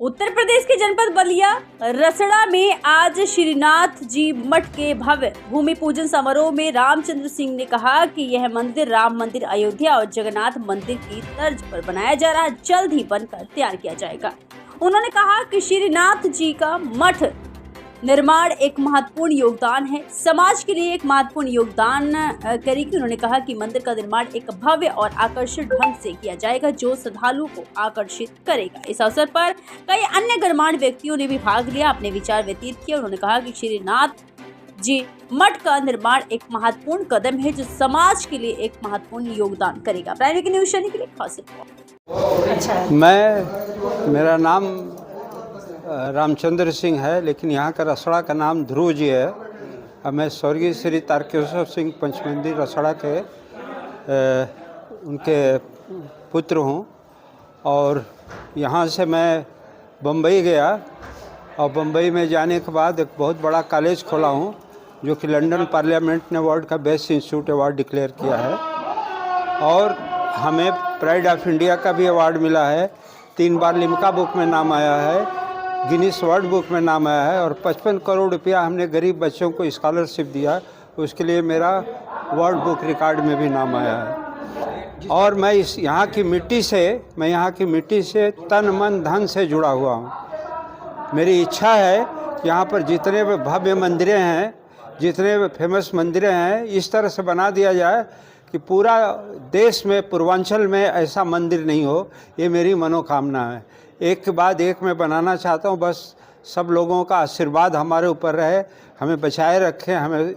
उत्तर प्रदेश के जनपद बलिया रसड़ा में आज श्रीनाथ जी मठ के भव्य भूमि पूजन समारोह में रामचंद्र सिंह ने कहा कि यह मंदिर राम मंदिर अयोध्या और जगन्नाथ मंदिर की तर्ज पर बनाया जा रहा जल्द ही बनकर तैयार किया जाएगा। उन्होंने कहा कि श्रीनाथ जी का मठ निर्माण एक महत्वपूर्ण योगदान है, समाज के लिए एक महत्वपूर्ण योगदान करेगी। उन्होंने कहा कि मंदिर का निर्माण एक भव्य और आकर्षक ढंग से किया जाएगा जो श्रद्धालुओं को आकर्षित करेगा। इस अवसर पर कई अन्य गणमान्य व्यक्तियों ने भी भाग लिया, अपने विचार व्यतीत किए। उन्होंने कहा कि श्रीनाथ जी मठ का निर्माण एक महत्वपूर्ण कदम है जो समाज के लिए एक महत्वपूर्ण योगदान करेगा। प्राइमरी न्यूज़ चैनल के लिए खास रिपोर्ट। मेरा नाम रामचंद्र सिंह है, लेकिन यहाँ का रसड़ा का नाम ध्रुव जी है। अब मैं स्वर्गीय श्री तारकेश्वर सिंह पंचमंदिर रसड़ा के उनके पुत्र हूँ। और यहाँ से मैं बम्बई गया और बम्बई में जाने के बाद एक बहुत बड़ा कॉलेज खोला हूँ जो कि लंदन पार्लियामेंट ने वर्ल्ड का बेस्ट इंस्टीट्यूट अवार्ड डिक्लेयर किया है और हमें प्राइड ऑफ इंडिया का भी अवार्ड मिला है। 3 बार लिम्का बुक में नाम आया है, गिनीज वर्ल्ड बुक में नाम आया है और 55 करोड़ रुपया हमने गरीब बच्चों को स्कॉलरशिप दिया, उसके लिए मेरा वर्ल्ड बुक रिकॉर्ड में भी नाम आया है। और मैं यहाँ की मिट्टी से तन मन धन से जुड़ा हुआ हूँ। मेरी इच्छा है कि यहाँ पर जितने भी भव्य मंदिरें हैं, जितने भी फेमस मंदिरें हैं, इस तरह से बना दिया जाए कि पूरा देश में पूर्वांचल में ऐसा मंदिर नहीं हो। ये मेरी मनोकामना है। एक के बाद एक मैं बनाना चाहता हूँ। बस सब लोगों का आशीर्वाद हमारे ऊपर रहे, हमें बचाए रखें, हमें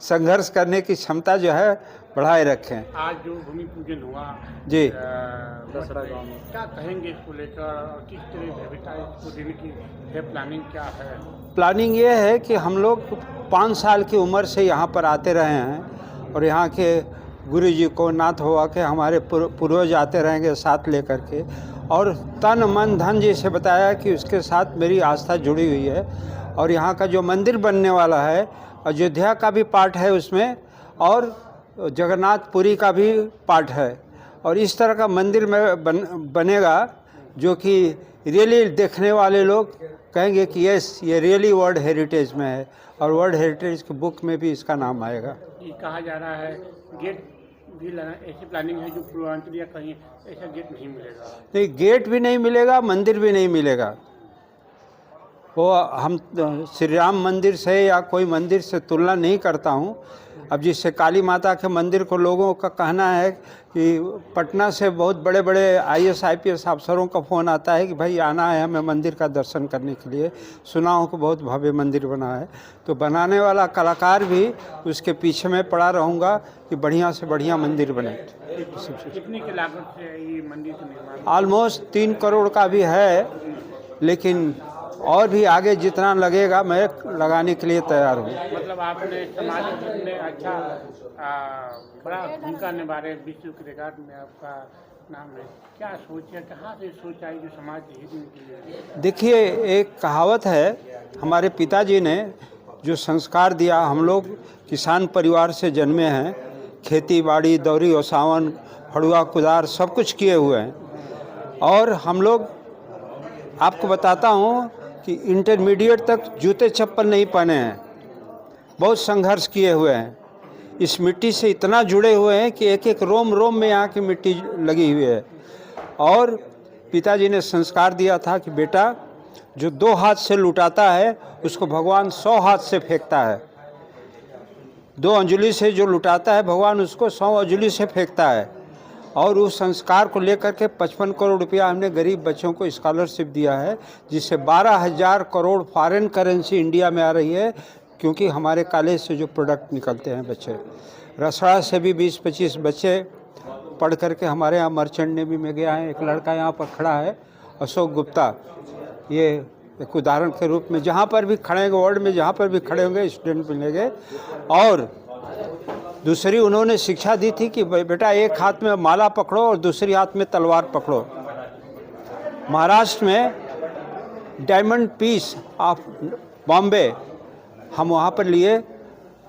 संघर्ष करने की क्षमता जो है बढ़ाए रखें। आज जो भूमि पूजन हुआ जी, रसड़ा गाँव में, क्या कहेंगे इसको लेकर और किस तरह भव्यता इसको देने की है, प्लानिंग क्या है? प्लानिंग ये है कि हम लोग 5 साल की उम्र से यहाँ पर आते रहे हैं और यहाँ के गुरु जी को नाथ हुआ के हमारे पूर्वज आते रहेंगे साथ लेकर के, और तन मन धन जैसे बताया कि उसके साथ मेरी आस्था जुड़ी हुई है। और यहाँ का जो मंदिर बनने वाला है, अयोध्या का भी पार्ट है उसमें और जगन्नाथपुरी का भी पार्ट है। और इस तरह का मंदिर में बनेगा जो कि रियली देखने वाले लोग कहेंगे कि यस, ये रियली वर्ल्ड हेरिटेज में है और वर्ल्ड हेरिटेज की बुक में भी इसका नाम आएगा। ये कहा जा रहा है गेट भी लगा, ऐसी प्लानिंग है जो पूर्वांचल या कहीं ऐसा गेट नहीं मिलेगा? नहीं, गेट भी नहीं मिलेगा, मंदिर भी नहीं मिलेगा। वो हम श्री राम मंदिर से या कोई मंदिर से तुलना नहीं करता हूँ। अब जिससे काली माता के मंदिर को लोगों का कहना है कि पटना से बहुत बड़े बड़े IAS IPS अफसरों का फ़ोन आता है कि भाई आना है हमें मंदिर का दर्शन करने के लिए। सुना हूँ कि बहुत भव्य मंदिर बना है, तो बनाने वाला कलाकार भी उसके पीछे में पड़ा रहूँगा कि बढ़िया से बढ़िया मंदिर बने। कितनी की लागत से ये मंदिर का निर्माण? ऑलमोस्ट 3 करोड़ का भी है, लेकिन और भी आगे जितना लगेगा मैं लगाने के लिए तैयार हूँ। मतलब आपने समाज में अच्छा बड़ा भूमिका निभा रहे, विश्व के रिकॉर्ड में आपका नाम है। क्या सोच है, कहाँ से सोच आई जो समाज के हित के लिए? देखिए, एक कहावत है, हमारे पिताजी ने जो संस्कार दिया, हम लोग किसान परिवार से जन्मे हैं, खेती बाड़ी, दौरी ओसावन, फड़ुआ कुदार सब कुछ किए हुए हैं। और हम लोग, आपको बताता हूँ कि इंटरमीडिएट तक जूते चप्पल नहीं पहने हैं, बहुत संघर्ष किए हुए हैं। इस मिट्टी से इतना जुड़े हुए हैं कि एक एक रोम रोम में यहाँ की मिट्टी लगी हुई है। और पिताजी ने संस्कार दिया था कि बेटा, जो 2 हाथ से लुटाता है उसको भगवान 100 हाथ से फेंकता है। 2 अंजुली से जो लुटाता है भगवान उसको 100 अंजुली से फेंकता है। और उस संस्कार को लेकर के 55 करोड़ रुपया हमने गरीब बच्चों को स्कॉलरशिप दिया है, जिससे 12,000 करोड़ फॉरेन करेंसी इंडिया में आ रही है, क्योंकि हमारे कॉलेज से जो प्रोडक्ट निकलते हैं बच्चे। रसड़ा से भी 20-25 बच्चे पढ़ करके हमारे यहाँ मर्चेंट नेवी में गया है। एक लड़का यहाँ पर खड़ा है, अशोक गुप्ता, ये एक उदाहरण के रूप में जहाँ पर भी खड़े होंगे, वर्ल्ड में जहाँ पर भी खड़े होंगे स्टूडेंट मिलेंगे। और दूसरी उन्होंने शिक्षा दी थी कि बेटा एक हाथ में माला पकड़ो और दूसरी हाथ में तलवार पकड़ो। महाराष्ट्र में डायमंड पीस ऑफ बॉम्बे हम वहाँ पर लिए,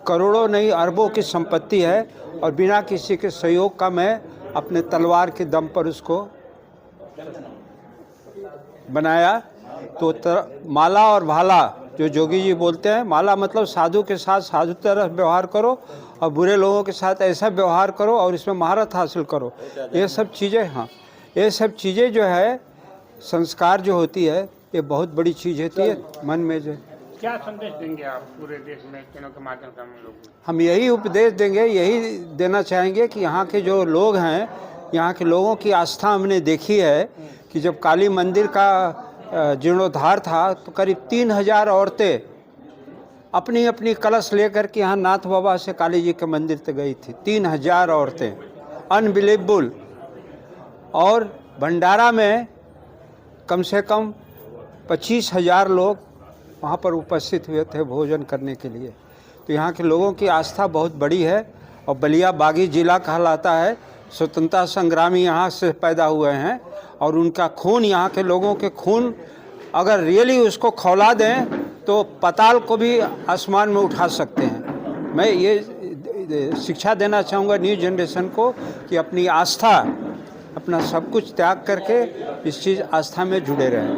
करोड़ों नहीं अरबों की संपत्ति है और बिना किसी के सहयोग का मैं अपने तलवार के दम पर उसको बनाया तो माला और भाला जो जोगी जी बोलते हैं, माला मतलब साधु के साथ साधु तरह व्यवहार करो और बुरे लोगों के साथ ऐसा व्यवहार करो और इसमें महारत हासिल करो। ये सब चीज़ें, हाँ, ये सब चीज़ें जो है संस्कार जो होती है ये बहुत बड़ी चीज़ होती है मन में। जो क्या संदेश देंगे आप पूरे देश में चैनल के माध्यम से हम लोग? हम यही उपदेश देंगे, यही देना चाहेंगे कि यहाँ के जो लोग हैं, यहाँ के लोगों की आस्था हमने देखी है कि जब काली मंदिर का जीर्णोद्धार था तो करीब 3000 औरतें अपनी अपनी कलश लेकर के यहाँ नाथ बाबा से काली जी के मंदिर तक गई थी। 3000 औरतें, अनबिलीवेबल। और भंडारा में कम से कम 25,000 लोग वहाँ पर उपस्थित हुए थे भोजन करने के लिए। तो यहाँ के लोगों की आस्था बहुत बड़ी है। और बलिया बागी जिला कहलाता है, स्वतंत्रता संग्रामी यहाँ से पैदा हुए हैं और उनका खून, यहाँ के लोगों के खून अगर रियली उसको खौला दें तो पाताल को भी आसमान में उठा सकते हैं। मैं ये शिक्षा देना चाहूँगा न्यू जनरेशन को कि अपनी आस्था, अपना सब कुछ त्याग करके इस चीज़ आस्था में जुड़े रहें।